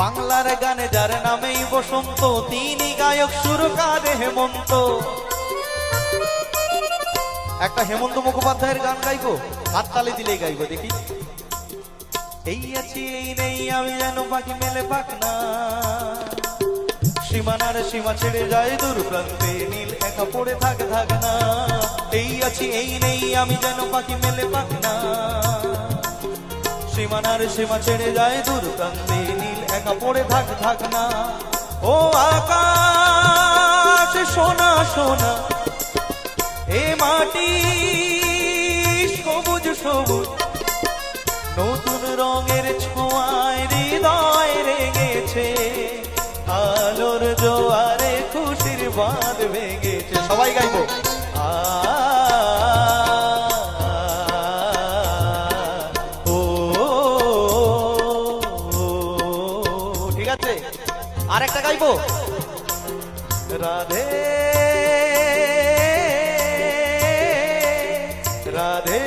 বাংলার গানে যার নামেই বসন্ত, তিনি গায়ক সুরকারে হেমন্ত। একটা হেমন্ত মুখোপাধ্যায়ের গান গাইবো, হাততালি দিলেই গাইবো, দেখি। এই আছি এই নেই আমি যেন পাখি মেলে পাক না, সীমানার সীমা ছেড়ে যায় দূর প্রান্তে, নীল একা পড়ে থাক থাক না। এই আছি এই নেই আমি যেন পাখি মেলে পাক না, সীমানার সীমা ছেড়ে যায় দূর প্রান্তে, নীল একা পড়ে থাক থাক না। ও আকাশ সোনা সোনা, এ মাটি সবুজ সবুজ, নতুন রঙের ছোঁয়ায় হৃদয় রেগেছে, আলোর জোয়ারে খুশির বাঁধ ভেঙেছে। সবাই গাইবো। ঠিক আছে, আর একটা গাইবো। রাধে রাধে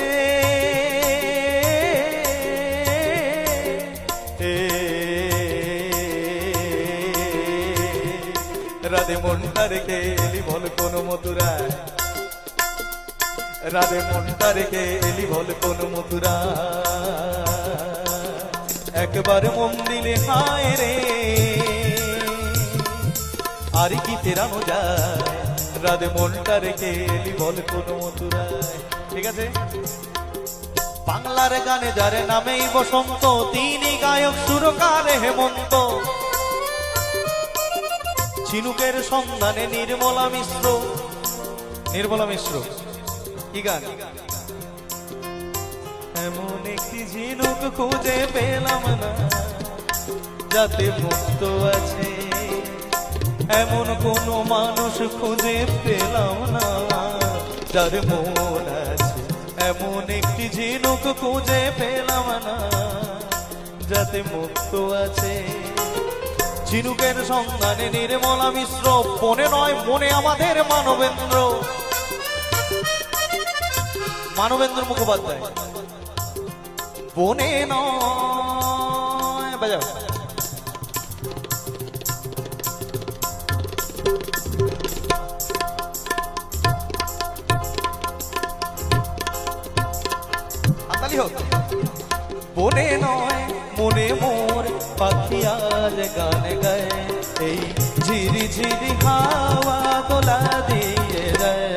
রাধে মনটা রেখে এলি বল কোন মথুরায়, রাধে মনটা রেখে এলি বল কোন মথুরায়, একবার মন দিলে হায় রে আর কি ফেরানো যায়, রাধে মনটা রেখে এলি বল কোন মথুরায়। ঠিক আছে। বাংলার গানে যার নামেই বসন্ত, তিনি গায়ক সুরকারে হেমন্ত। ঝিনুকের সন্ধানে নির্মলা মিশ্র, নির্মলা মিশ্র কি গান? এমন একটি ঝিনুক খুঁজে পেলাম না যাতে মুক্ত আছে, এমন কোন মানুষ খুঁজে পেলাম না যার মন আছে, এমন একটি ঝিনুক খুঁজে পেলাম না যাতে মুক্ত আছে। ঝিনুকের সন্ধানে নির্মলা মিশ্র, বনে নয় মনে আমাদের মানবেন্দ্র, মানবেন্দ্র মুখোপাধ্যায়। বনে নয় বাজাও। হাততালি হোক। বনে নয় মনে মোর পাখি আজ গান গায়, এই ঝিরি ঝিরি হাওয়া দোলা দিয়ে যায়,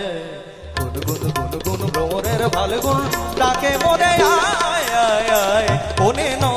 গুন গুন গুন গুন ভ্রমরের ফাল্গুন ডাকে মনে আয় আয় আয়। বনে নয়